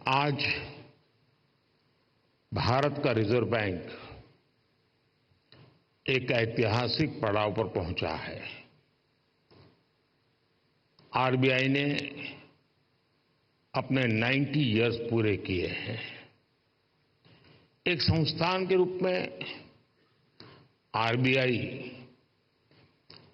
आज भारत का reserve bank एक ऐतिहासिक पड़ाव पर पहुंचा है। आरबीआई ने अपने 90 इयर्स पूरे किए हैं। एक संस्थान के रूप में आरबीआई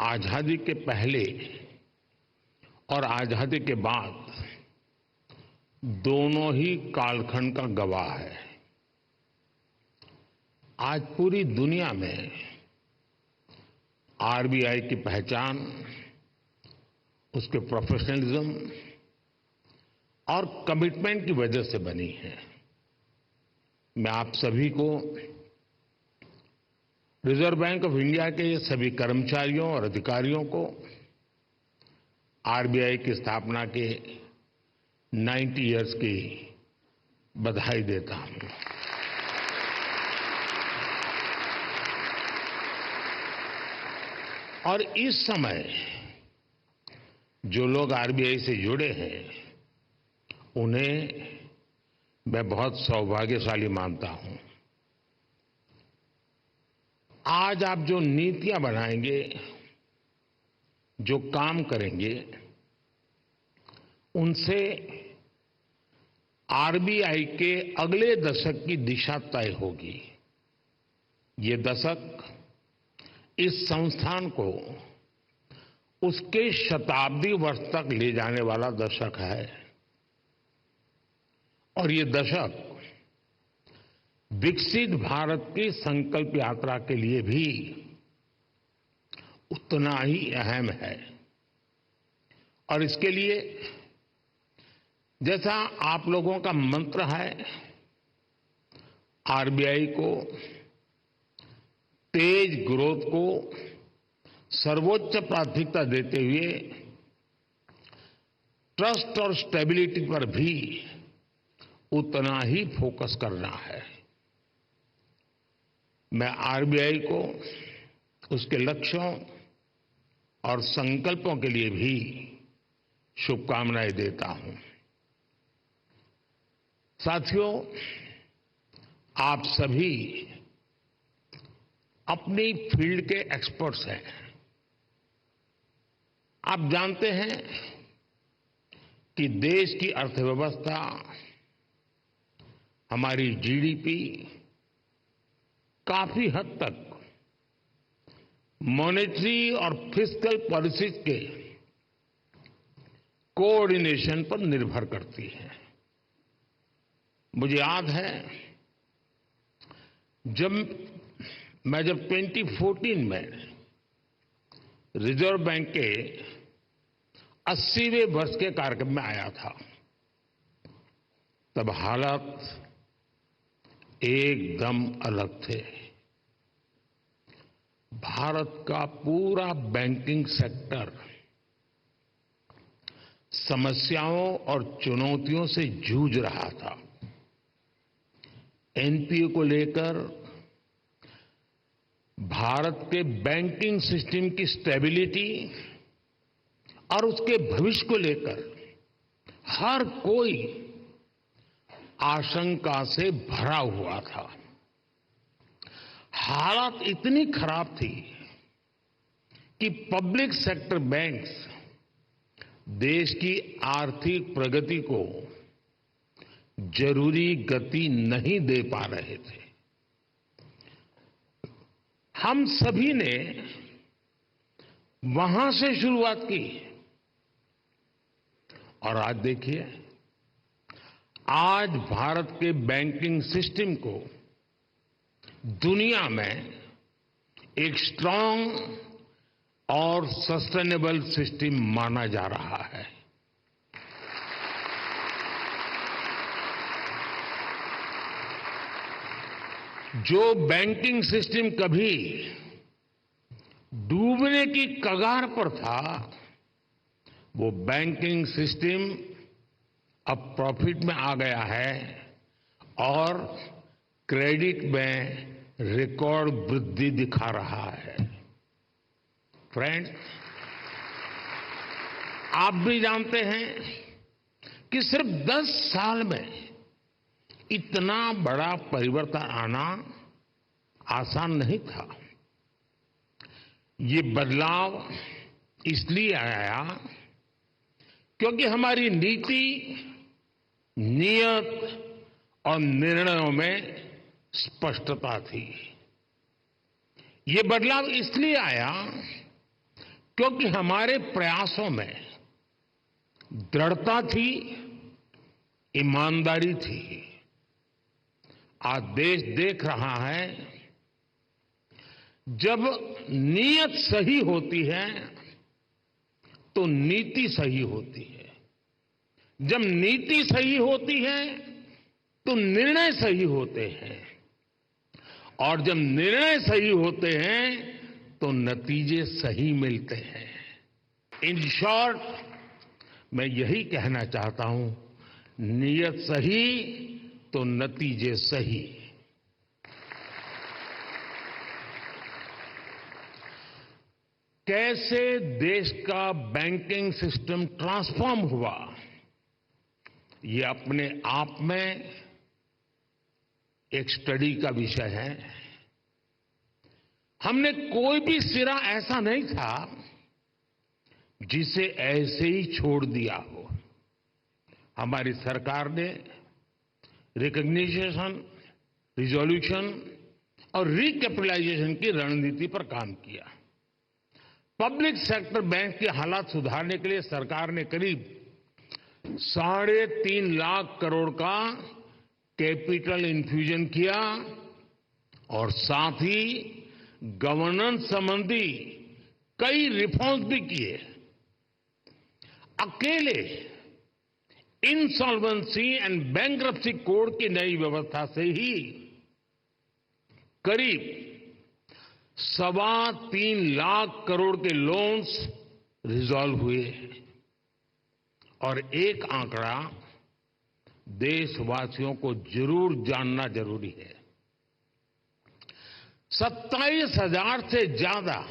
आजादी के पहले और आजादी के बाद दोनों ही कालखंड का गवाह है। आज पूरी दुनिया में आरबीआई की पहचान उसके प्रोफेशनलिज्म और कमिटमेंट की वजह से बनी है। मैं आप सभी को रिजर्व बैंक ऑफ इंडिया के सभी कर्मचारियों और अधिकारियों को आरबीआई की स्थापना के 90 इयर्स की बधाई देता हूं। और इस समय जो लोग आरबीआई से जुड़े हैं उन्हें मैं बहुत सौभाग्यशाली मानता हूं। आज आप जो नीतियां बनाएंगे, जो काम करेंगे, उनसे आरबीआई के अगले दशक की दिशा तय होगी। ये दशक इस संस्थान को उसके शताब्दी वर्ष तक ले जाने वाला दशक है और ये दशक विकसित भारत की संकल्प यात्रा के लिए भी उतना ही अहम है। और इसके लिए जैसा आप लोगों का मंत्र है, आरबीआई को तेज ग्रोथ को सर्वोच्च प्राथमिकता देते हुए ट्रस्ट और स्टेबिलिटी पर भी उतना ही फोकस करना है। मैं आरबीआई को उसके लक्ष्यों और संकल्पों के लिए भी शुभकामनाएं देता हूं। साथियों, आप सभी अपनी फील्ड के एक्सपर्ट्स हैं। आप जानते हैं कि देश की अर्थव्यवस्था, हमारी जीडीपी काफी हद तक मॉनेटरी और फिस्कल पॉलिसीज के कोऑर्डिनेशन पर निर्भर करती है। मुझे याद है जब 2014 में रिजर्व बैंक के 80वें वर्ष के कार्यक्रम में आया था, तब हालात एकदम अलग थे। भारत का पूरा बैंकिंग सेक्टर समस्याओं और चुनौतियों से जूझ रहा था। एनपीए को लेकर, भारत के बैंकिंग सिस्टम की स्टेबिलिटी और उसके भविष्य को लेकर हर कोई आशंका से भरा हुआ था। हालात इतनी खराब थी कि पब्लिक सेक्टर बैंक्स देश की आर्थिक प्रगति को जरूरी गति नहीं दे पा रहे थे। हम सभी ने वहां से शुरुआत की और आज देखिए, आज भारत के बैंकिंग सिस्टम को दुनिया में एक स्ट्रांग और सस्टेनेबल सिस्टम माना जा रहा है। जो बैंकिंग सिस्टम कभी डूबने की कगार पर था, वो बैंकिंग सिस्टम अब प्रॉफिट में आ गया है और क्रेडिट में रिकॉर्ड वृद्धि दिखा रहा है। फ्रेंड्स, आप भी जानते हैं कि सिर्फ 10 साल में इतना बड़ा परिवर्तन आना आसान नहीं था। ये बदलाव इसलिए आया क्योंकि हमारी नीति, नियत और निर्णयों में स्पष्टता थी। ये बदलाव इसलिए आया क्योंकि हमारे प्रयासों में दृढ़ता थी, ईमानदारी थी। आज देश देख रहा है, जब नीयत सही होती है तो नीति सही होती है। जब नीति सही होती है तो निर्णय सही होते हैं, और जब निर्णय सही होते हैं तो नतीजे सही मिलते हैं। इन शॉर्ट, मैं यही कहना चाहता हूं, नीयत सही तो नतीजे सही। कैसे देश का बैंकिंग सिस्टम ट्रांसफॉर्म हुआ, ये अपने आप में एक स्टडी का विषय है। हमने कोई भी सिरा ऐसा नहीं था जिसे ऐसे ही छोड़ दिया हो। हमारी सरकार ने रिकॉग्निशन, रिजोल्यूशन और रिकैपिटलाइजेशन की रणनीति पर काम किया। पब्लिक सेक्टर बैंक के हालात सुधारने के लिए सरकार ने करीब 3.5 लाख करोड़ का कैपिटल इन्फ्यूजन किया और साथ ही गवर्नेंस संबंधी कई रिफॉर्म्स भी किए। अकेले इंसॉल्वेंसी एंड बैंक्रप्सी कोड की नई व्यवस्था से ही करीब 3.25 लाख करोड़ के लोन्स रिजॉल्व हुए। और एक आंकड़ा देशवासियों को जरूर जानना जरूरी है। 27,000 से ज्यादा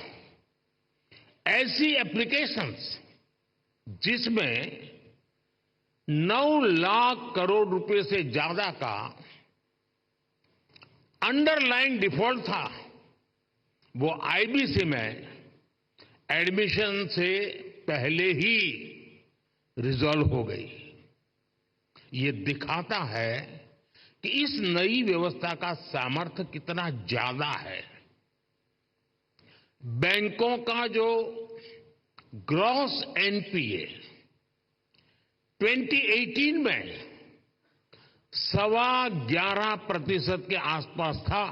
ऐसी एप्लीकेशंस जिसमें 9 लाख करोड़ रुपए से ज्यादा का अंडरलाइन डिफॉल्ट था, वो आईबीसी में एडमिशन से पहले ही रिजॉल्व हो गई। ये दिखाता है कि इस नई व्यवस्था का सामर्थ्य कितना ज्यादा है। बैंकों का जो ग्रॉस एनपीए 2018 में 11.25% के आसपास था,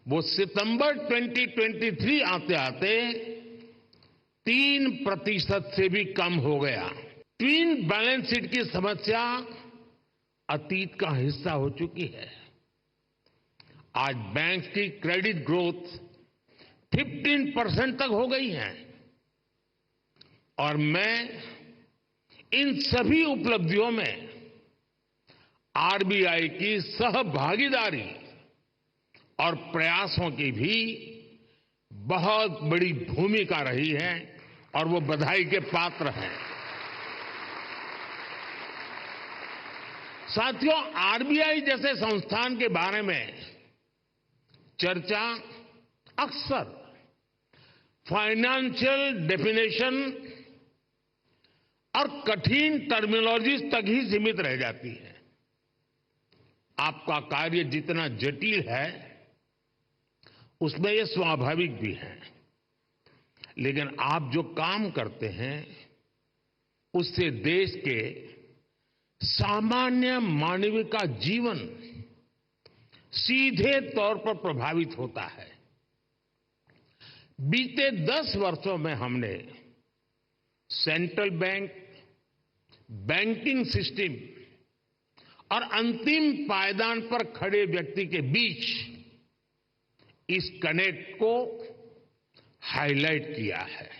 वो सितंबर 2023 आते आते 3% से भी कम हो गया। ट्विन बैलेंस शीट की समस्या अतीत का हिस्सा हो चुकी है। आज बैंक की क्रेडिट ग्रोथ 15% तक हो गई है, और मैं इन सभी उपलब्धियों में आरबीआई की सहभागीदारी और प्रयासों की भी बहुत बड़ी भूमिका रही है, और वो बधाई के पात्र हैं। साथियों, आरबीआई जैसे संस्थान के बारे में चर्चा अक्सर फाइनेंशियल डेफिनेशन और कठिन टर्मिनोलॉजीज तक ही सीमित रह जाती है। आपका कार्य जितना जटिल है, उसमें यह स्वाभाविक भी है, लेकिन आप जो काम करते हैं उससे देश के सामान्य मानव का जीवन सीधे तौर पर प्रभावित होता है। बीते 10 वर्षों में हमने सेंट्रल बैंक, बैंकिंग सिस्टम और अंतिम पायदान पर खड़े व्यक्ति के बीच इस कनेक्ट को हाईलाइट किया है।